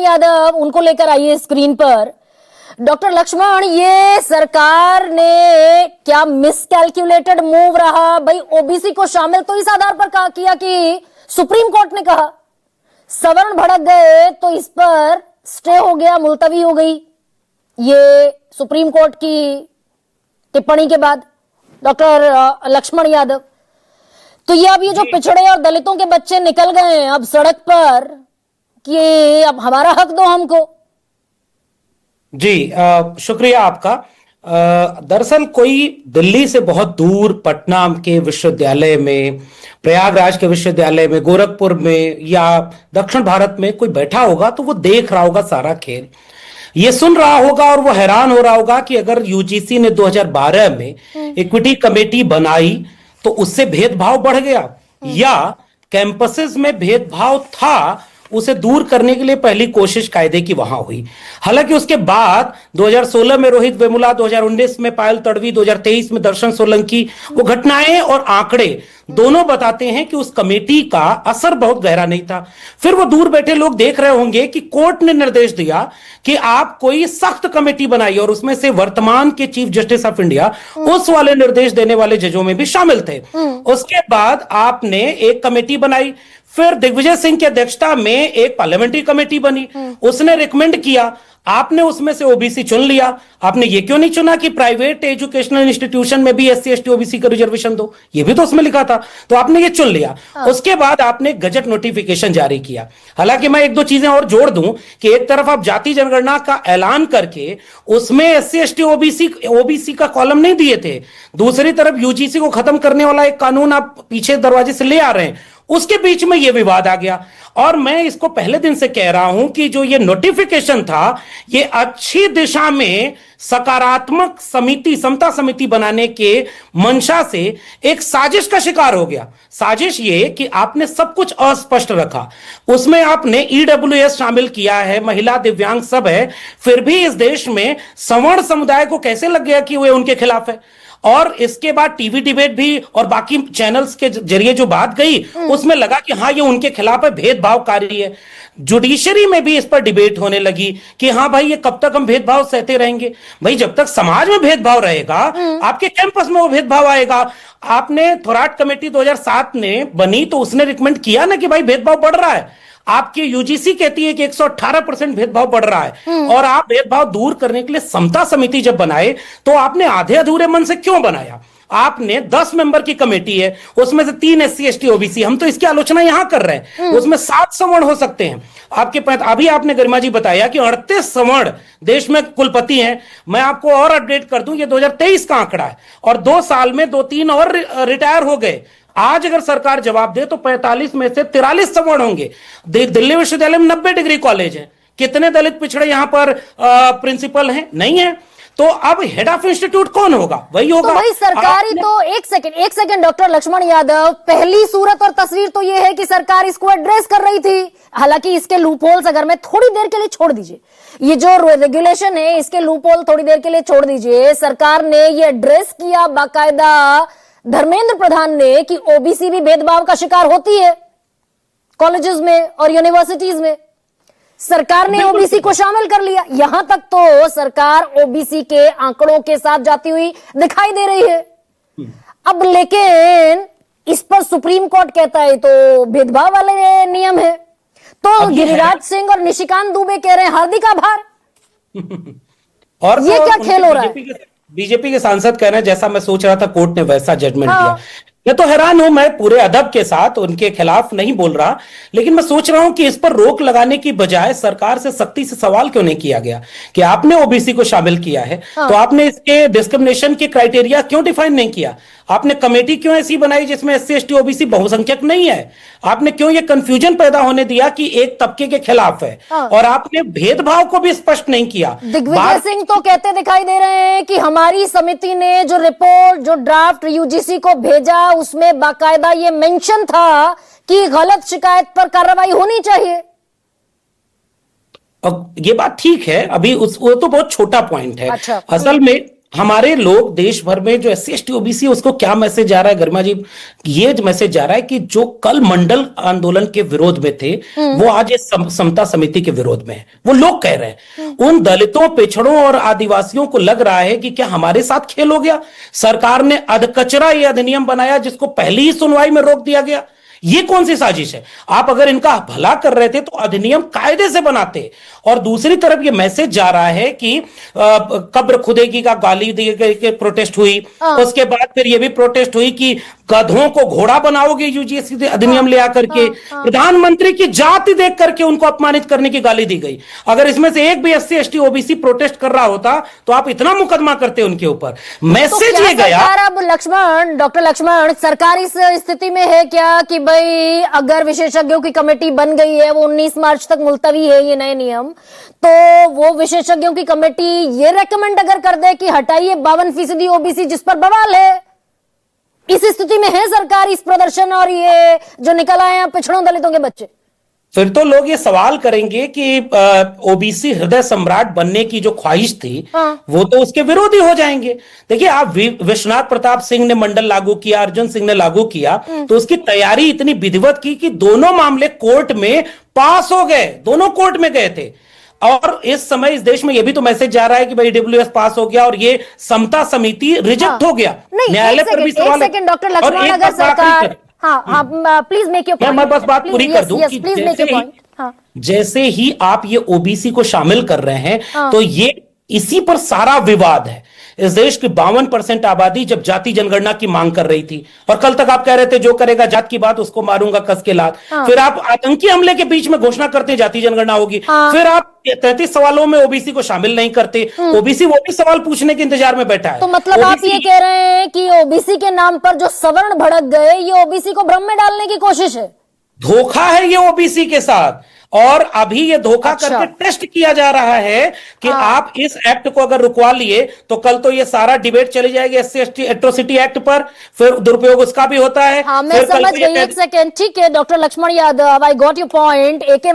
यादव उनको लेकर आइए स्क्रीन पर। डॉक्टर लक्ष्मण, ये सरकार ने क्या मिसकैलकुलेटेड मूव रहा? भाई ओबीसी को शामिल तो इस आधार पर किया कि सुप्रीम कोर्ट ने कहा, सवर्ण भड़क गए तो इस पर स्टे हो गया, मुलतवी हो गई ये सुप्रीम कोर्ट की टिप्पणी के बाद। डॉक्टर लक्ष्मण यादव, तो ये अब ये जो पिछड़े और दलितों के बच्चे निकल गए हैं अब सड़क पर कि अब हमारा हक दो हमको। जी शुक्रिया आपका। दरअसल कोई दिल्ली से बहुत दूर पटना के विश्वविद्यालय में, प्रयागराज के विश्वविद्यालय में, गोरखपुर में या दक्षिण भारत में कोई बैठा होगा तो वो देख रहा होगा सारा खेल, ये सुन रहा होगा और वो हैरान हो रहा होगा कि अगर यूजीसी ने 2012 में इक्विटी कमेटी बनाई तो उससे भेदभाव बढ़ गया, या कैंपसेस में भेदभाव था उसे दूर करने के लिए पहली कोशिश कायदे की वहां हुई। हालांकि उसके बाद 2016 में रोहित वेमुला, 2019 में पायल तड़वी, 2023 में दर्शन सोलंकी, वो घटनाएं और आंकड़े दोनों बताते हैं कि उस कमेटी का असर बहुत गहरा नहीं था। फिर वो दूर बैठे लोग देख रहे होंगे कि कोर्ट ने निर्देश दिया कि आप कोई सख्त कमेटी बनाइए, और उसमें से वर्तमान के चीफ जस्टिस ऑफ इंडिया उस वाले निर्देश देने वाले जजों में भी शामिल थे। उसके बाद आपने एक कमेटी बनाई, फिर दिग्विजय सिंह की अध्यक्षता में एक पार्लियामेंट्री कमेटी बनी, उसने रिकमेंड किया, आपने उसमें से ओबीसी चुन लिया। आपने ये क्यों नहीं चुना कि प्राइवेट एजुकेशनल इंस्टीट्यूशन में भी एससी एसटी ओबीसी का रिजर्वेशन दो, ये भी तो उसमें लिखा था, तो आपने ये चुन लिया। उसके बाद आपने गजट नोटिफिकेशन जारी किया। हालांकि मैं एक दो चीजें और जोड़ दूं कि एक तरफ आप जाति जनगणना का ऐलान करके उसमें एससी एसटी ओबीसी का कॉलम नहीं दिए थे, दूसरी तरफ यूजीसी को खत्म करने वाला एक कानून आप पीछे दरवाजे से ले आ रहे हैं, उसके बीच में यह विवाद आ गया। और मैं इसको पहले दिन से कह रहा हूं कि जो ये नोटिफिकेशन था ये अच्छी दिशा में सकारात्मक समिति, समता समिति बनाने के मंशा से एक साजिश का शिकार हो गया। साजिश ये कि आपने सब कुछ अस्पष्ट रखा, उसमें आपने ईडब्ल्यूएस शामिल किया है, महिला, दिव्यांग सब है, फिर भी इस देश में सवर्ण समुदाय को कैसे लग गया कि वे उनके खिलाफ है। और इसके बाद टीवी डिबेट भी और बाकी चैनल्स के जरिए जो बात गई उसमें लगा कि हाँ ये उनके खिलाफ है, भेदभावकारी है। जुडिशरी में भी इस पर डिबेट होने लगी कि हाँ भाई ये कब तक हम भेदभाव सहते रहेंगे। भाई जब तक समाज में भेदभाव रहेगा आपके कैंपस में वो भेदभाव आएगा। आपने थोराट कमेटी 2007 ने बनी तो उसने रिकमेंड किया ना कि भाई भेदभाव बढ़ रहा है, आपकी यूजीसी कहती है कि 118% भेदभाव बढ़ रहा है, और आप भेदभाव दूर करने के लिए समता समिति जब बनाए तो आपने आधे अधूरे मन से क्यों बनाया? आपने 10 मेंबर की कमेटी है, उसमें से 3 एससी एसटी ओबीसी, हम तो इसकी आलोचना यहां कर रहे हैं, उसमें 7 सवर्ण हो सकते हैं आपके पास। अभी आपने गरिमा जी बताया कि 38 सवर्ण देश में कुलपति हैं। मैं आपको और अपडेट कर दूं, ये 2023 का आंकड़ा है, और 2 साल में 2-3 और रिटायर हो गए। आज अगर सरकार जवाब दे तो 45 में से 43 सवर्ण होंगे। दिल्ली विश्वविद्यालय में 90 डिग्री कॉलेज है, कितने दलित पिछड़े यहां पर प्रिंसिपल हैं? नहीं है। तो अब हेड ऑफ इंस्टीट्यूट कौन होगा? वही होगा। तो भाई सरकारी तो एक सेकंड डॉक्टर लक्ष्मण यादव, पहली सूरत और तस्वीर तो यह है कि सरकार इसको एड्रेस कर रही थी। हालांकि इसके लूपहोल्स अगर मैं थोड़ी देर के लिए छोड़ दीजिए, ये जो रेगुलेशन है इसके लूपहोल थोड़ी देर के लिए छोड़ दीजिए, सरकार ने ये एड्रेस किया बाकायदा धर्मेंद्र प्रधान ने कि ओबीसी भी भेदभाव का शिकार होती है कॉलेजेस में और यूनिवर्सिटीज में। सरकार ने ओबीसी को शामिल कर लिया, यहां तक तो सरकार ओबीसी के आंकड़ों के साथ जाती हुई दिखाई दे रही है। अब लेकिन इस पर सुप्रीम कोर्ट कहता है तो भेदभाव वाले नियम है। तो गिरिराज सिंह और निशिकांत दुबे कह रहे हैं हार्दिक आभार। और ये क्या खेल हो रहा है? बीजेपी के सांसद कह रहे हैं जैसा मैं सोच रहा था कोर्ट ने वैसा जजमेंट दिया। मैं तो हैरान हूं, मैं पूरे अदब के साथ उनके खिलाफ नहीं बोल रहा, लेकिन मैं सोच रहा हूं कि इस पर रोक लगाने की बजाय सरकार से सख्ती से सवाल क्यों नहीं किया गया कि आपने ओबीसी को शामिल किया है तो आपने इसके डिस्क्रिमिनेशन के क्राइटेरिया क्यों डिफाइन नहीं किया? आपने कमेटी क्यों ऐसी बनाई जिसमें एससी एसटी ओबीसी बहुसंख्यक नहीं है? आपने क्यों ये कंफ्यूजन पैदा होने दिया कि एक तबके के खिलाफ है? और आपने भेदभाव को भी स्पष्ट नहीं किया। दिग्विजय सिंह तो कहते दिखाई दे रहे हैं कि हमारी समिति ने जो रिपोर्ट, जो ड्राफ्ट यूजीसी को भेजा उसमें बाकायदा ये मेंशन था कि गलत शिकायत पर कार्रवाई होनी चाहिए। अब ये बात ठीक है, अभी वो तो बहुत छोटा पॉइंट है। अच्छा, असल में हमारे लोग देश भर में जो एससी एसटी ओबीसी है उसको क्या मैसेज जा रहा है गरिमा जी? ये मैसेज जा रहा है कि जो कल मंडल आंदोलन के विरोध में थे वो आज इस समता समिति के विरोध में है। वो लोग कह रहे हैं उन दलितों, पिछड़ों और आदिवासियों को लग रहा है कि क्या हमारे साथ खेल हो गया? सरकार ने अधकचरा ये अधिनियम बनाया जिसको पहली ही सुनवाई में रोक दिया गया। ये कौन सी साजिश है? आप अगर इनका भला कर रहे थे तो अधिनियम कायदे से बनाते। और दूसरी तरफ ये मैसेज जा रहा है कि कब्र खुदेगी का गाली दी के प्रोटेस्ट हुई। उसके बाद फिर ये भी प्रोटेस्ट हुई कि गधों को घोड़ा बनाओगे यूजीसी अधिनियम ले आकर के। प्रधानमंत्री की जाति देख करके उनको अपमानित करने की गाली दी गई। अगर इसमें से एक भी एससी एसटी ओबीसी प्रोटेस्ट कर रहा होता तो आप इतना मुकदमा करते उनके ऊपर। मैसेज तो ये गया। अब लक्ष्मण, डॉक्टर लक्ष्मण, सरकार इस स्थिति में है क्या कि भाई अगर विशेषज्ञों की कमेटी बन गई है, वो 19 मार्च तक मुलतवी है ये नए नियम, तो वो विशेषज्ञों की कमेटी ये रेकमेंड अगर कर दे कि हटाइए 52% ओबीसी जिस पर बवाल है, इस स्थिति में है सरकार इस प्रदर्शन और ये जो निकल आए हैं पिछड़ों दलितों के बच्चे? फिर तो लोग ये सवाल करेंगे कि ओबीसी हृदय सम्राट बनने की जो ख्वाहिश थी वो तो उसके विरोधी हो जाएंगे। देखिए, आप विश्वनाथ प्रताप सिंह ने मंडल लागू किया, अर्जुन सिंह ने लागू किया, तो उसकी तैयारी इतनी विधिवत की कि दोनों मामले कोर्ट में पास हो गए, दोनों कोर्ट में गए थे। और इस समय इस देश में यह भी तो मैसेज जा रहा है कि भाई डब्ल्यूएस पास हो गया और ये समता समिति रिजेक्ट हो गया। न्यायालय पर भी सवाल है। डॉक्टर लक्ष्मण, अगर सरकार, प्लीज मेक योर पॉइंट। मैं बस बात पूरी कर दूं कि जैसे ही आप ये ओबीसी को शामिल कर रहे हैं तो ये इसी पर सारा विवाद है। इस देश की 52% आबादी जब जाति जनगणना की मांग कर रही थी और कल तक आप कह रहे थे जो करेगा जात की बात उसको मारूंगा कस के लात। फिर आप आतंकी हमले के बीच में घोषणा करते जाति जनगणना होगी। फिर आप 33 सवालों में ओबीसी को शामिल नहीं करते। ओबीसी वो भी सवाल पूछने के इंतजार में बैठा है। तो मतलब आप ये कह रहे हैं कि ओबीसी के नाम पर जो सवर्ण भड़क गए, ये ओबीसी को भ्रम में डालने की कोशिश है, धोखा है ये ओबीसी के साथ। और अभी ये धोखा करके टेस्ट किया जा रहा है कि आप इस एक्ट को अगर रुकवा लिए तो कल तो ये सारा डिबेट चली जाएगी एससी एसटी एट्रोसिटी एक्ट पर, फिर दुरुपयोग उसका भी होता है। मैं समझ गई। एक सेकेंड, ठीक है doctor Lakshman Yadav, I got your point. AK